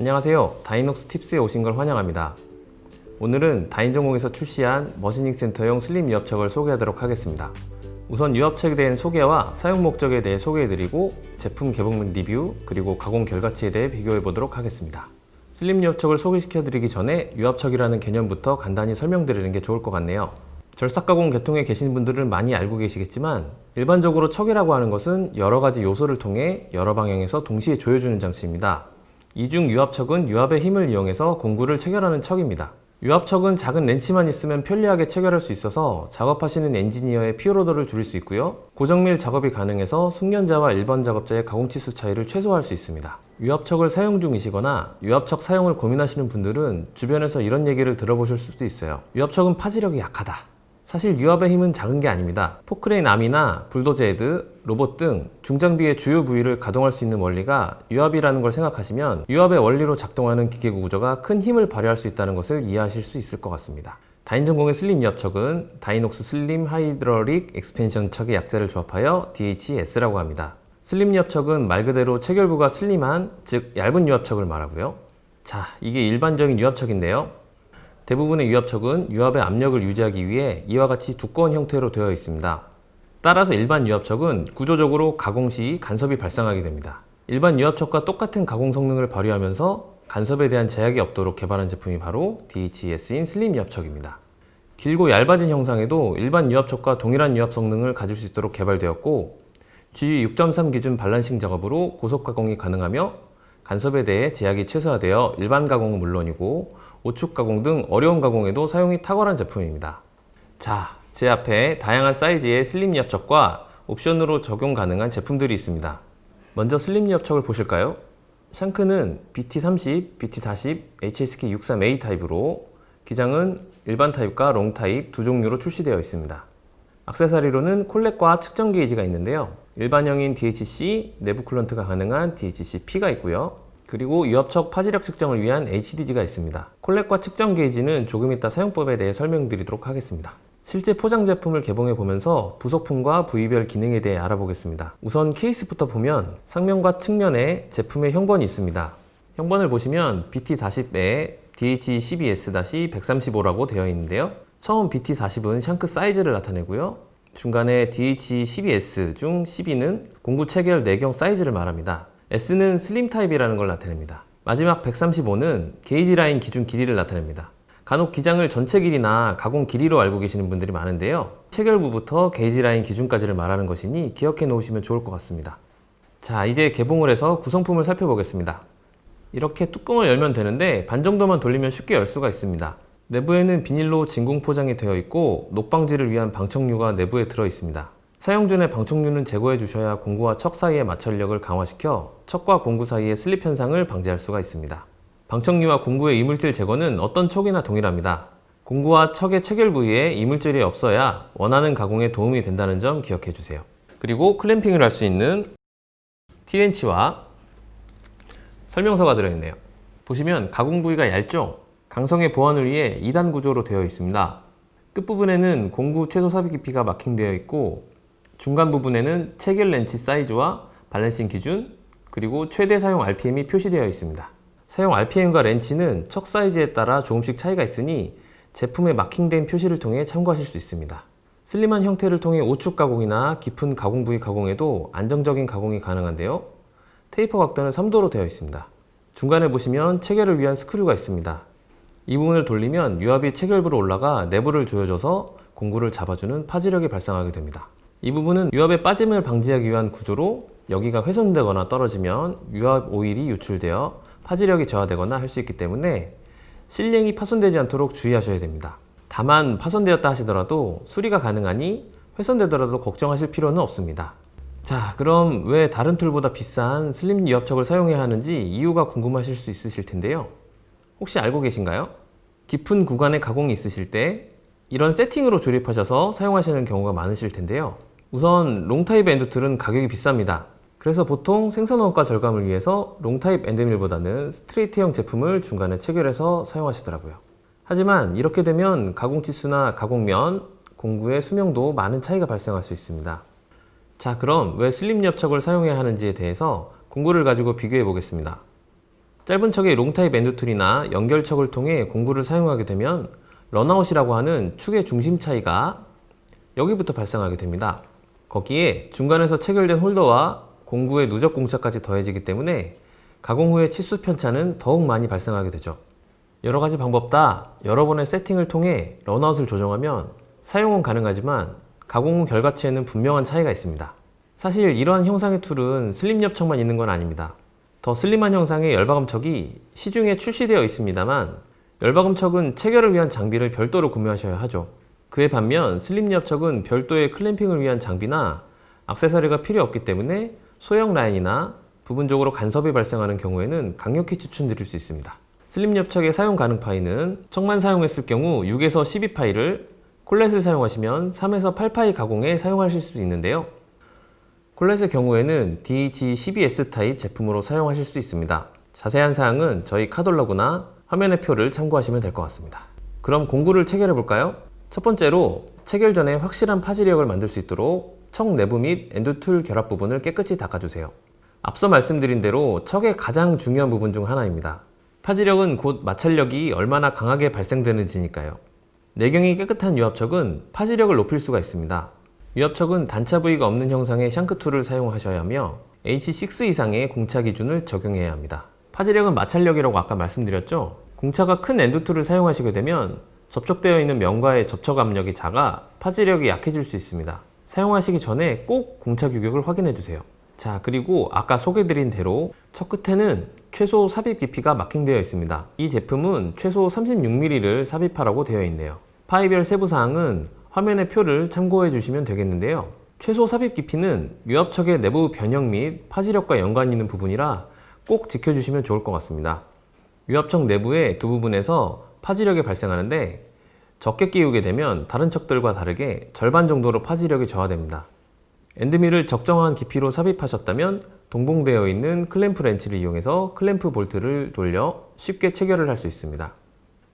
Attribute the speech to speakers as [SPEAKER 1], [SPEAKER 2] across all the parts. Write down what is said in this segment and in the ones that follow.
[SPEAKER 1] 안녕하세요. 다이녹스 팁스에 오신 걸 환영합니다. 오늘은 다인전공에서 출시한 머신닝 센터용 슬림 유압척을 소개하도록 하겠습니다. 우선 유압척에 대한 소개와 사용 목적에 대해 소개해드리고 제품 개봉 리뷰 그리고 가공 결과치에 대해 비교해 보도록 하겠습니다. 슬림 유압척을 소개시켜드리기 전에 유압척이라는 개념부터 간단히 설명드리는 게 좋을 것 같네요. 절삭가공 계통에 계신 분들은 많이 알고 계시겠지만 일반적으로 척이라고 하는 것은 여러 가지 요소를 통해 여러 방향에서 동시에 조여주는 장치입니다. 이 중 유압척은 유압의 힘을 이용해서 공구를 체결하는 척입니다. 유압척은 작은 렌치만 있으면 편리하게 체결할 수 있어서 작업하시는 엔지니어의 피로도를 줄일 수 있고요. 고정밀 작업이 가능해서 숙련자와 일반 작업자의 가공치수 차이를 최소화할 수 있습니다. 유압척을 사용 중이시거나 유압척 사용을 고민하시는 분들은 주변에서 이런 얘기를 들어보실 수도 있어요. 유압척은 파지력이 약하다. 사실 유압의 힘은 작은 게 아닙니다. 포크레인 아미나 불도저 헤드, 로봇 등 중장비의 주요 부위를 가동할 수 있는 원리가 유압이라는 걸 생각하시면 유압의 원리로 작동하는 기계 구조가 큰 힘을 발휘할 수 있다는 것을 이해하실 수 있을 것 같습니다. 다인전공의 슬림 유압척은 다이녹스 슬림 하이드러릭 엑스펜션 척의 약자를 조합하여 DHS라고 합니다. 슬림 유압척은 말 그대로 체결부가 슬림한, 즉 얇은 유압척을 말하고요. 자, 이게 일반적인 유압척인데요. 대부분의 유압척은 유압의 압력을 유지하기 위해 이와 같이 두꺼운 형태로 되어 있습니다. 따라서 일반 유압척은 구조적으로 가공 시 간섭이 발생하게 됩니다. 일반 유압척과 똑같은 가공 성능을 발휘하면서 간섭에 대한 제약이 없도록 개발한 제품이 바로 DHS인 슬림 유압척입니다. 길고 얇아진 형상에도 일반 유압척과 동일한 유압 성능을 가질 수 있도록 개발되었고 GE 6.3 기준 발란싱 작업으로 고속 가공이 가능하며 간섭에 대해 제약이 최소화되어 일반 가공은 물론이고 오축 가공 등 어려운 가공에도 사용이 탁월한 제품입니다. 자, 제 앞에 다양한 사이즈의 슬림 유압척과 옵션으로 적용 가능한 제품들이 있습니다. 먼저 슬림 유압척을 보실까요? 샹크는 BT30, BT40, HSK63A 타입으로 기장은 일반 타입과 롱 타입 두 종류로 출시되어 있습니다. 액세서리로는 콜렉과 측정 게이지가 있는데요. 일반형인 DHC, 내부 쿨런트가 가능한 DHC-P가 있고요. 그리고 유압척 파지력 측정을 위한 HDG가 있습니다. 콜렉과 측정 게이지는 조금 이따 사용법에 대해 설명드리도록 하겠습니다. 실제 포장 제품을 개봉해 보면서 부속품과 부위별 기능에 대해 알아보겠습니다. 우선 케이스부터 보면 상면과 측면에 제품의 형번이 있습니다. 형번을 보시면 BT40에 DH12S-135라고 되어 있는데요. 처음 BT40은 샹크 사이즈를 나타내고요. 중간에 DH12S 중 12는 공구 체결 내경 사이즈를 말합니다. S는 슬림 타입이라는 걸 나타냅니다. 마지막 135는 게이지 라인 기준 길이를 나타냅니다. 간혹 기장을 전체 길이나 가공 길이로 알고 계시는 분들이 많은데요. 체결부부터 게이지 라인 기준까지를 말하는 것이니 기억해 놓으시면 좋을 것 같습니다. 자, 이제 개봉을 해서 구성품을 살펴보겠습니다. 이렇게 뚜껑을 열면 되는데 반 정도만 돌리면 쉽게 열 수가 있습니다. 내부에는 비닐로 진공 포장이 되어 있고 녹방지를 위한 방청류가 내부에 들어 있습니다. 사용 전에 방청류는 제거해 주셔야 공구와 척 사이의 마찰력을 강화시켜 척과 공구 사이의 슬립 현상을 방지할 수가 있습니다. 방청류와 공구의 이물질 제거는 어떤 척이나 동일합니다. 공구와 척의 체결 부위에 이물질이 없어야 원하는 가공에 도움이 된다는 점 기억해 주세요. 그리고 클램핑을 할 수 있는 T렌치와 설명서가 들어있네요. 보시면 가공 부위가 얇죠? 강성의 보완을 위해 2단 구조로 되어 있습니다. 끝부분에는 공구 최소 삽입 깊이가 마킹되어 있고 중간 부분에는 체결 렌치 사이즈와 밸런싱 기준, 그리고 최대 사용 RPM이 표시되어 있습니다. 사용 RPM과 렌치는 척 사이즈에 따라 조금씩 차이가 있으니 제품에 마킹된 표시를 통해 참고하실 수 있습니다. 슬림한 형태를 통해 오축 가공이나 깊은 가공 부위 가공에도 안정적인 가공이 가능한데요. 테이퍼 각도는 3도로 되어 있습니다. 중간에 보시면 체결을 위한 스크류가 있습니다. 이 부분을 돌리면 유압이 체결부로 올라가 내부를 조여줘서 공구를 잡아주는 파지력이 발생하게 됩니다. 이 부분은 유압의 빠짐을 방지하기 위한 구조로 여기가 훼손되거나 떨어지면 유압 오일이 유출되어 파지력이 저하되거나 할 수 있기 때문에 실링이 파손되지 않도록 주의하셔야 됩니다. 다만 파손되었다 하시더라도 수리가 가능하니 훼손되더라도 걱정하실 필요는 없습니다. 자, 그럼 왜 다른 툴보다 비싼 슬림 유압척을 사용해야 하는지 이유가 궁금하실 수 있으실 텐데요. 혹시 알고 계신가요? 깊은 구간에 가공이 있으실 때 이런 세팅으로 조립하셔서 사용하시는 경우가 많으실 텐데요. 우선 롱타입 엔드툴은 가격이 비쌉니다. 그래서 보통 생산 원가 절감을 위해서 롱타입 엔드밀보다는 스트레이트형 제품을 중간에 체결해서 사용하시더라고요. 하지만 이렇게 되면 가공 치수나 가공면, 공구의 수명도 많은 차이가 발생할 수 있습니다. 자, 그럼 왜 슬림 유압척을 사용해야 하는지에 대해서 공구를 가지고 비교해 보겠습니다. 짧은 척의 롱타입 엔드툴이나 연결척을 통해 공구를 사용하게 되면 런아웃이라고 하는 축의 중심 차이가 여기부터 발생하게 됩니다. 거기에 중간에서 체결된 홀더와 공구의 누적 공차까지 더해지기 때문에 가공 후의 치수 편차는 더욱 많이 발생하게 되죠. 여러 가지 방법 다 여러 번의 세팅을 통해 런아웃을 조정하면 사용은 가능하지만 가공 후 결과치에는 분명한 차이가 있습니다. 사실 이러한 형상의 툴은 슬림 엽척만 있는 건 아닙니다. 더 슬림한 형상의 열박음척이 시중에 출시되어 있습니다만 열박음척은 체결을 위한 장비를 별도로 구매하셔야 하죠. 그에 반면 슬림 엽척은 별도의 클램핑을 위한 장비나 액세서리가 필요 없기 때문에 소형 라인이나 부분적으로 간섭이 발생하는 경우에는 강력히 추천드릴 수 있습니다. 슬림 엽척의 사용 가능 파이는 척만 사용했을 경우 6에서 12파이를, 콜렛을 사용하시면 3에서 8파이 가공에 사용하실 수 있는데요. 콜렛의 경우에는 DG12S 타입 제품으로 사용하실 수 있습니다. 자세한 사항은 저희 카돌로그나 화면의 표를 참고하시면 될 것 같습니다. 그럼 공구를 체결해 볼까요? 첫 번째로 체결 전에 확실한 파지력을 만들 수 있도록 척 내부 및 엔드툴 결합 부분을 깨끗이 닦아주세요. 앞서 말씀드린 대로 척의 가장 중요한 부분 중 하나입니다. 파지력은 곧 마찰력이 얼마나 강하게 발생되는지니까요. 내경이 깨끗한 유압척은 파지력을 높일 수가 있습니다. 유압척은 단차 부위가 없는 형상의 샹크툴을 사용하셔야 하며 H6 이상의 공차 기준을 적용해야 합니다. 파지력은 마찰력이라고 아까 말씀드렸죠? 공차가 큰 엔드툴을 사용하시게 되면 접촉되어 있는 면과의 접촉 압력이 작아 파지력이 약해질 수 있습니다. 사용하시기 전에 꼭 공차 규격을 확인해 주세요. 자, 그리고 아까 소개드린 대로 척 끝에는 최소 삽입 깊이가 마킹되어 있습니다. 이 제품은 최소 36mm를 삽입하라고 되어 있네요. 파이별 세부사항은 화면의 표를 참고해 주시면 되겠는데요. 최소 삽입 깊이는 유압척의 내부 변형 및 파지력과 연관이 있는 부분이라 꼭 지켜주시면 좋을 것 같습니다. 유압척 내부의 두 부분에서 파지력이 발생하는데 적게 끼우게 되면 다른 척들과 다르게 절반 정도로 파지력이 저하됩니다. 엔드밀을 적정한 깊이로 삽입하셨다면 동봉되어 있는 클램프 렌치를 이용해서 클램프 볼트를 돌려 쉽게 체결을 할 수 있습니다.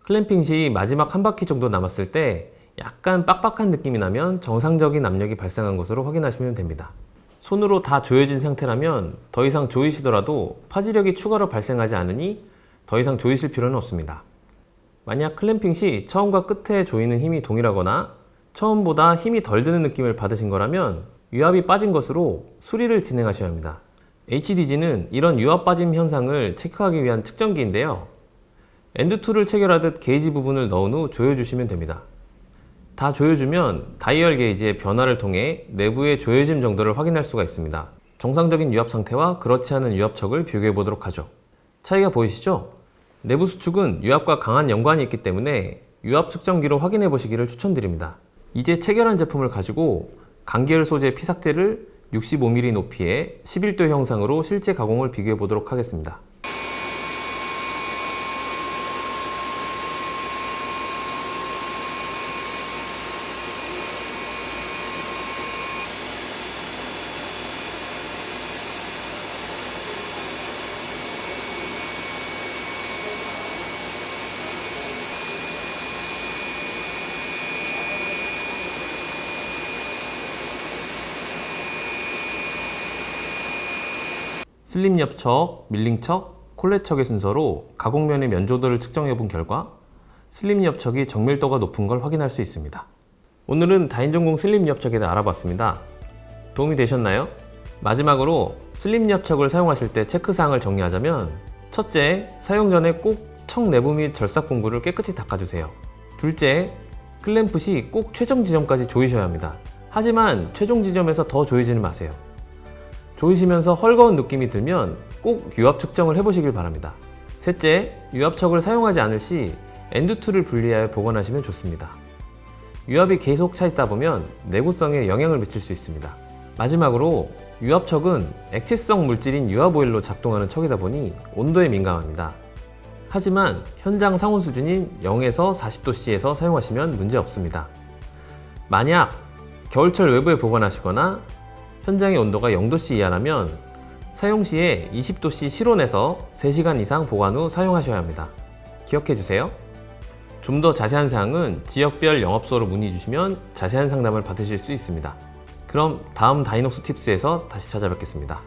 [SPEAKER 1] 클램핑 시 마지막 한 바퀴 정도 남았을 때 약간 빡빡한 느낌이 나면 정상적인 압력이 발생한 것으로 확인하시면 됩니다. 손으로 다 조여진 상태라면 더 이상 조이시더라도 파지력이 추가로 발생하지 않으니 더 이상 조이실 필요는 없습니다. 만약 클램핑 시 처음과 끝에 조이는 힘이 동일하거나 처음보다 힘이 덜 드는 느낌을 받으신 거라면 유압이 빠진 것으로 수리를 진행하셔야 합니다. HDG는 이런 유압 빠짐 현상을 체크하기 위한 측정기인데요. 엔드툴을 체결하듯 게이지 부분을 넣은 후 조여주시면 됩니다. 다 조여주면 다이얼 게이지의 변화를 통해 내부의 조여짐 정도를 확인할 수가 있습니다. 정상적인 유압 상태와 그렇지 않은 유압척을 비교해 보도록 하죠. 차이가 보이시죠? 내부 수축은 유압과 강한 연관이 있기 때문에 유압 측정기로 확인해 보시기를 추천드립니다. 이제 체결한 제품을 가지고 강계열 소재 피삭제를 65mm 높이의 11도 형상으로 실제 가공을 비교해 보도록 하겠습니다. 슬림 엽척, 밀링척, 콜렛척의 순서로 가공면의 면조도를 측정해 본 결과 슬림 엽척이 정밀도가 높은 걸 확인할 수 있습니다. 오늘은 다인전공 슬림 엽척에 대해 알아봤습니다. 도움이 되셨나요? 마지막으로 슬림 엽척을 사용하실 때 체크사항을 정리하자면 첫째, 사용 전에 꼭 척 내부 및 절삭 공구를 깨끗이 닦아주세요. 둘째, 클램프 시 꼭 최종 지점까지 조이셔야 합니다. 하지만 최종 지점에서 더 조이지는 마세요. 조이시면서 헐거운 느낌이 들면 꼭 유압 측정을 해보시길 바랍니다. 셋째, 유압척을 사용하지 않을 시 엔드툴을 분리하여 보관하시면 좋습니다. 유압이 계속 차 있다 보면 내구성에 영향을 미칠 수 있습니다. 마지막으로 유압척은 액체성 물질인 유압 오일로 작동하는 척이다 보니 온도에 민감합니다. 하지만 현장 상온 수준인 0에서 40도씨에서 사용하시면 문제 없습니다. 만약 겨울철 외부에 보관하시거나 현장의 온도가 0도씨 이하라면 사용 시에 20도씨 실온에서 3시간 이상 보관 후 사용하셔야 합니다. 기억해 주세요. 좀 더 자세한 사항은 지역별 영업소로 문의 주시면 자세한 상담을 받으실 수 있습니다. 그럼 다음 다이녹스 팁스에서 다시 찾아뵙겠습니다.